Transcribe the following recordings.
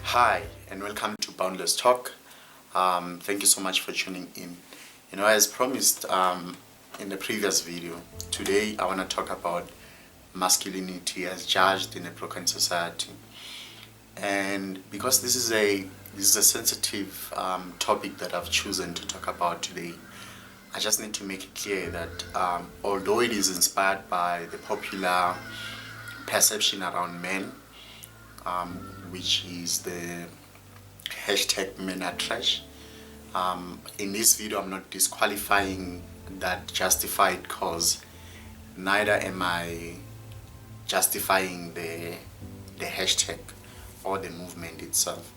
Hi, and welcome to Boundless Talk. Thank you so much for tuning in. As promised in the previous video, today I want to talk about masculinity as judged in a broken society. And because this is a sensitive topic that I've chosen to talk about today, I just need to make it clear that although it is inspired by the popular perception around men, um, which is the hashtag men are trash. In this video, I'm not disqualifying that justified cause. Neither am I justifying the hashtag or the movement itself.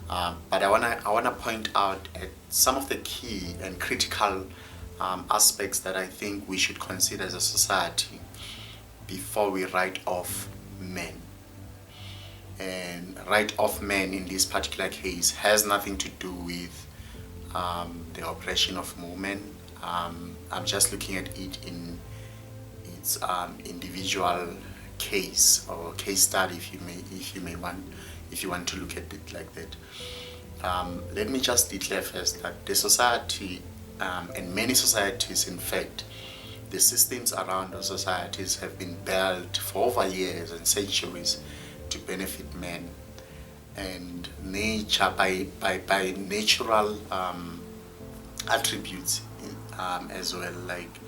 But I wanna point out at some of the key and critical aspects that I think we should consider as a society before we write off men. And write off men in this particular case has nothing to do with the oppression of women. I'm just looking at it in its individual case or case study, if you want to look at it like that. Let me just declare first that the society and many societies, in fact, the systems around the societies have been built for over years and centuries to benefit men, and nature by natural attributes as well, like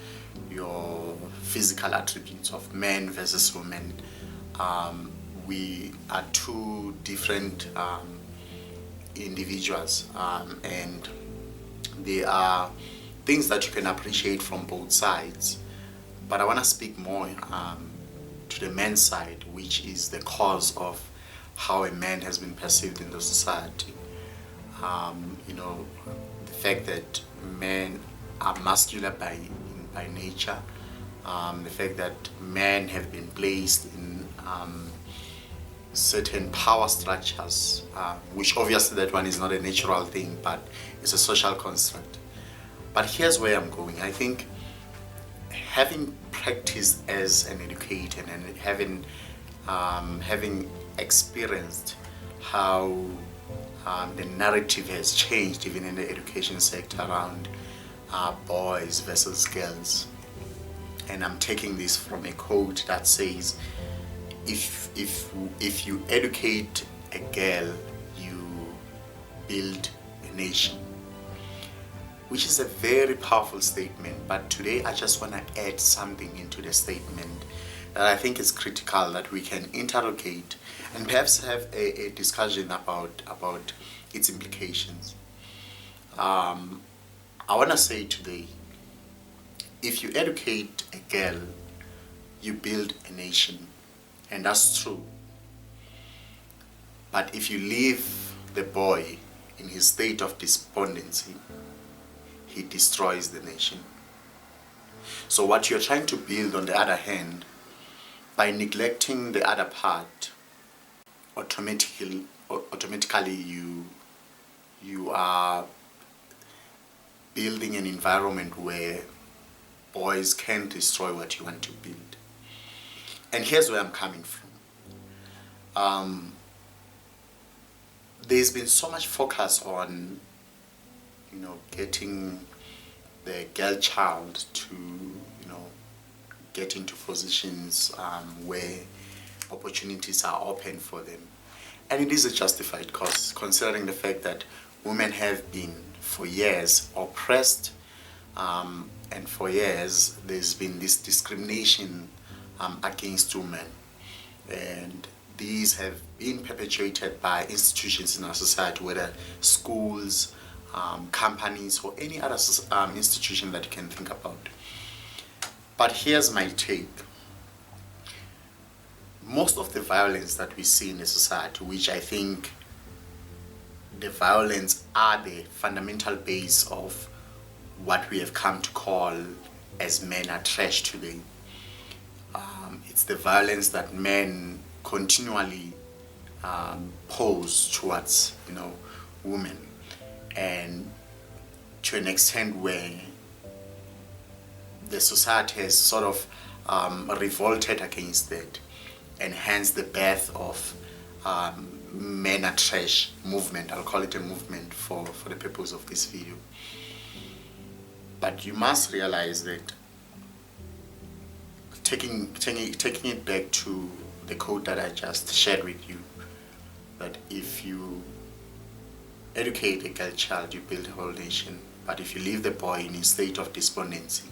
your physical attributes of men versus women. We are two different individuals, and there are things that you can appreciate from both sides, but I want to speak more to the men's side, which is the cause of how a man has been perceived in the society. The fact that men are muscular by nature, the fact that men have been placed in certain power structures, which obviously that one is not a natural thing, but it's a social construct. But here's where I'm going. I think having practiced as an educator and having experienced how the narrative has changed even in the education sector around boys versus girls, and I'm taking this from a quote that says, if you educate a girl, you build a nation, which is a very powerful statement. But today I just want to add something into the statement that I think is critical, that we can interrogate and perhaps have a discussion about its implications. I want to say today, if you educate a girl, you build a nation, and that's true. But if you leave the boy in his state of despondency, he destroys the nation. So what you're trying to build, on the other hand, by neglecting the other part, automatically you are building an environment where boys can destroy what you want to build. And here's where I'm coming from. There's been so much focus on getting the girl child to get into positions where opportunities are open for them. And it is a justified cause, considering the fact that women have been for years oppressed, and for years there's been this discrimination against women, and these have been perpetuated by institutions in our society, whether schools, companies, or any other institution that you can think about. But here's my take. Most of the violence that we see in the society, which I think the violence are the fundamental base of what we have come to call as men are trash today. It's the violence that men continually pose towards women, and to an extent where the society has sort of revolted against that, and hence the birth of men are trash movement. I'll call it a movement for the purpose of this video. But you must realize that taking it back to the quote that I just shared with you, that if you educate a girl child, you build a whole nation. But if you leave the boy in a state of despondency,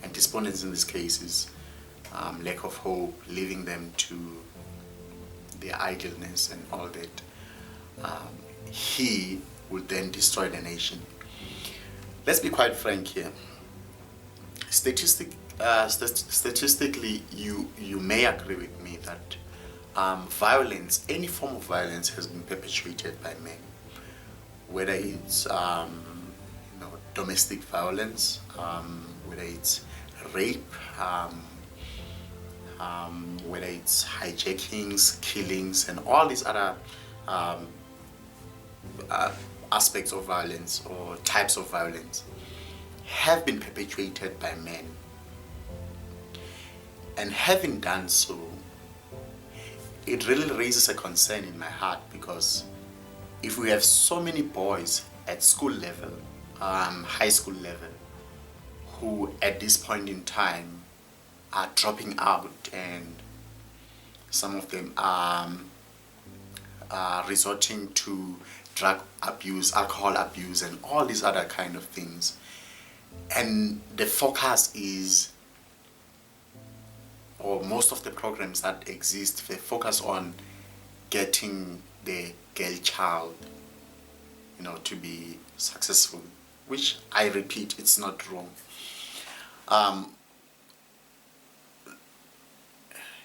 and despondency in this case is lack of hope, leaving them to their idleness and all that, he will then destroy the nation. Let's be quite frank here. Statistically, you may agree with me that violence, any form of violence, has been perpetuated by men. Whether it's domestic violence, whether it's rape, whether it's hijackings, killings, and all these other aspects of violence or types of violence have been perpetuated by men. And having done so, it really raises a concern in my heart, because if we have so many boys at school level, high school level, who at this point in time are dropping out, and some of them are resorting to drug abuse, alcohol abuse, and all these other kind of things, and the focus is, or most of the programs that exist, they focus on getting the girl child, to be successful, which I repeat, it's not wrong.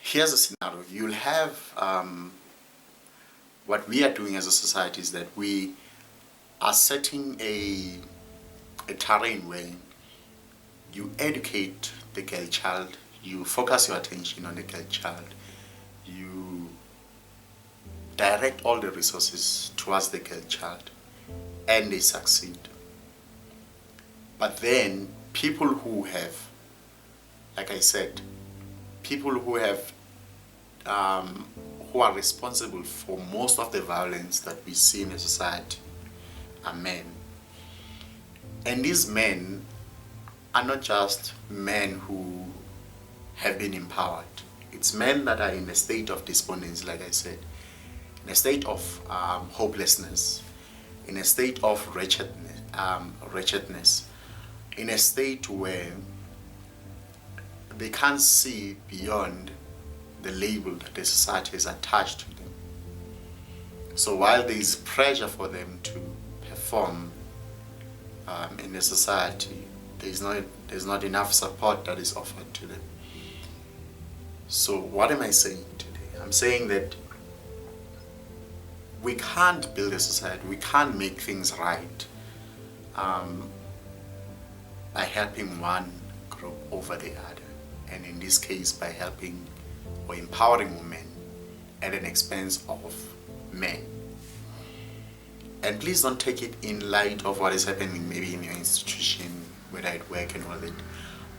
Here's a scenario. You'll have what we are doing as a society is that we are setting a terrain where you educate the girl child, you focus your attention on the girl child, you direct all the resources towards the girl child, and they succeed. But then people who have, like I said, people who have who are responsible for most of the violence that we see in the society are men. And these men are not just men who have been empowered. It's men that are in a state of despondency, like I said, in a state of hopelessness, in a state of wretchedness, in a state where they can't see beyond the label that the society has attached to them. So while there is pressure for them to perform in the society, there's not enough support that is offered to them. So what am I saying today? I'm saying that we can't build a society, we can't make things right by helping one group over the other, and in this case by helping or empowering women at an expense of men. And please don't take it in light of what is happening maybe in your institution, whether at work and all that.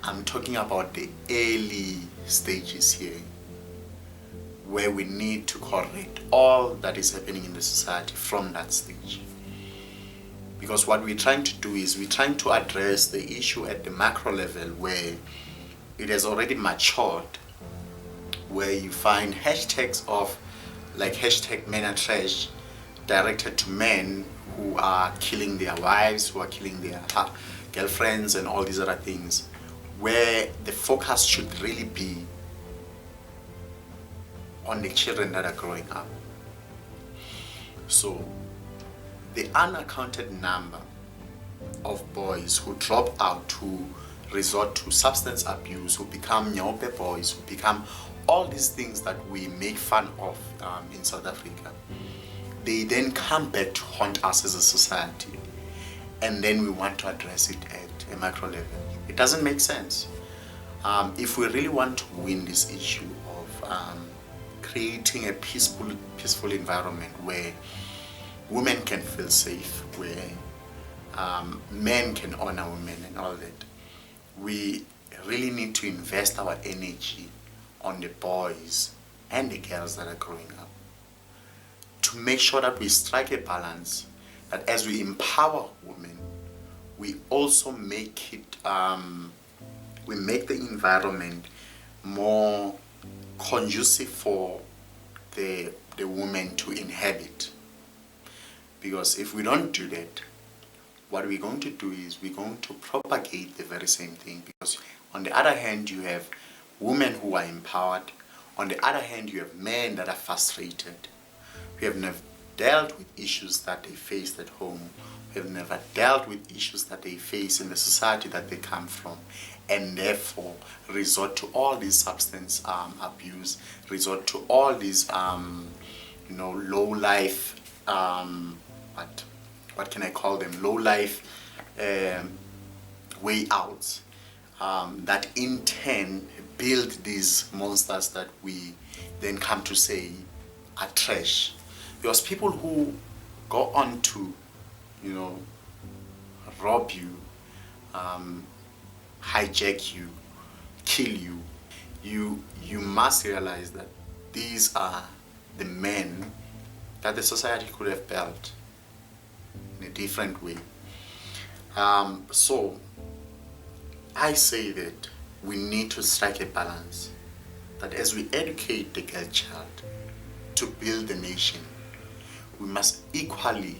I'm talking about the early stages here, where we need to correct all that is happening in the society from that stage. Because what we're trying to do is we're trying to address the issue at the macro level, where it has already matured, where you find hashtags of, like hashtag men are trash, directed to men who are killing their wives, who are killing their girlfriends and all these other things, where the focus should really be on the children that are growing up. So the unaccounted number of boys who drop out, who resort to substance abuse, who become nyope boys, who become all these things that we make fun of in South Africa, they then come back to haunt us as a society, and then we want to address it at a macro level. It doesn't make sense. If we really want to win this issue of creating a peaceful environment where women can feel safe, where men can honor women and all that, we really need to invest our energy on the boys and the girls that are growing up, to to make sure that we strike a balance, that as we empower women, we also make it, we make the environment more conducive for the woman to inhabit. Because if we don't do that, what we're going to do is we're going to propagate the very same thing. Because on the other hand, you have women who are empowered. On the other hand, you have men that are frustrated. We have never dealt with issues that they faced at home. We have never dealt with issues that they face in the society that they come from, and therefore resort to all these substance abuse, resort to all these low life, what can I call them, low life way outs, that in turn build these monsters that we then come to say are trash. Because people who go on to, rob you, hijack you, kill you, you must realize that these are the men that the society could have built in a different way. So I say that we need to strike a balance, that as we educate the girl child to build the nation, we must equally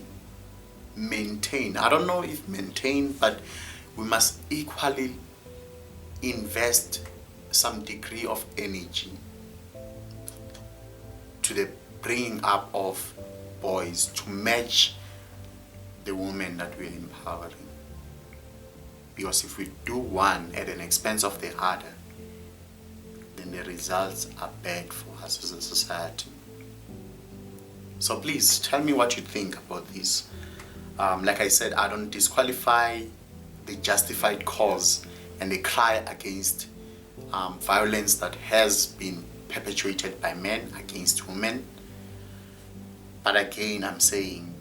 maintain, I don't know if maintain, but we must equally invest some degree of energy to the bringing up of boys to match the women that we're empowering. Because if we do one at an expense of the other, then the results are bad for us as a society. So please tell me what you think about this. Like I said, I don't disqualify the justified cause and the cry against violence that has been perpetuated by men against women. But again, I'm saying,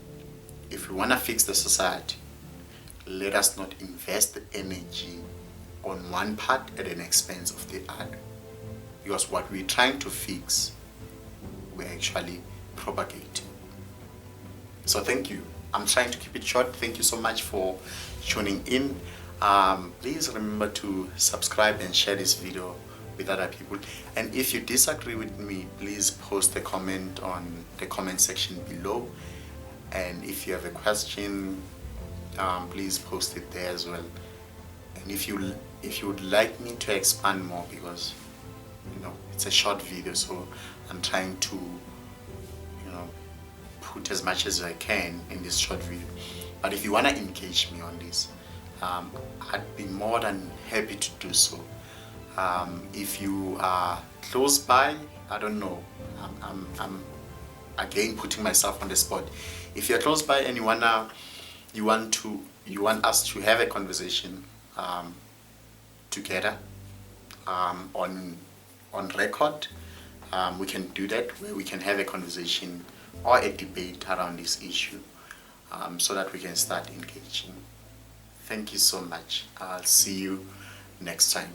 if we want to fix the society, let us not invest the energy on one part at an expense of the other. Because what we're trying to fix, we're actually propagating. So thank you. I'm trying to keep it short. Thank you so much for tuning in. Please remember to subscribe and share this video with other people. And if you disagree with me, please post a comment on the comment section below. And if you have a question, please post it there as well. And if you would like me to expand more, because it's a short video, so I'm trying to put as much as I can in this short video. But if you want to engage me on this, I'd be more than happy to do so. If you are close by, I don't know, I'm again putting myself on the spot. If you're close by and you want us to have a conversation together on record, we can do that, where we can have a conversation or a debate around this issue, so that we can start engaging. Thank you so much. I'll see you next time.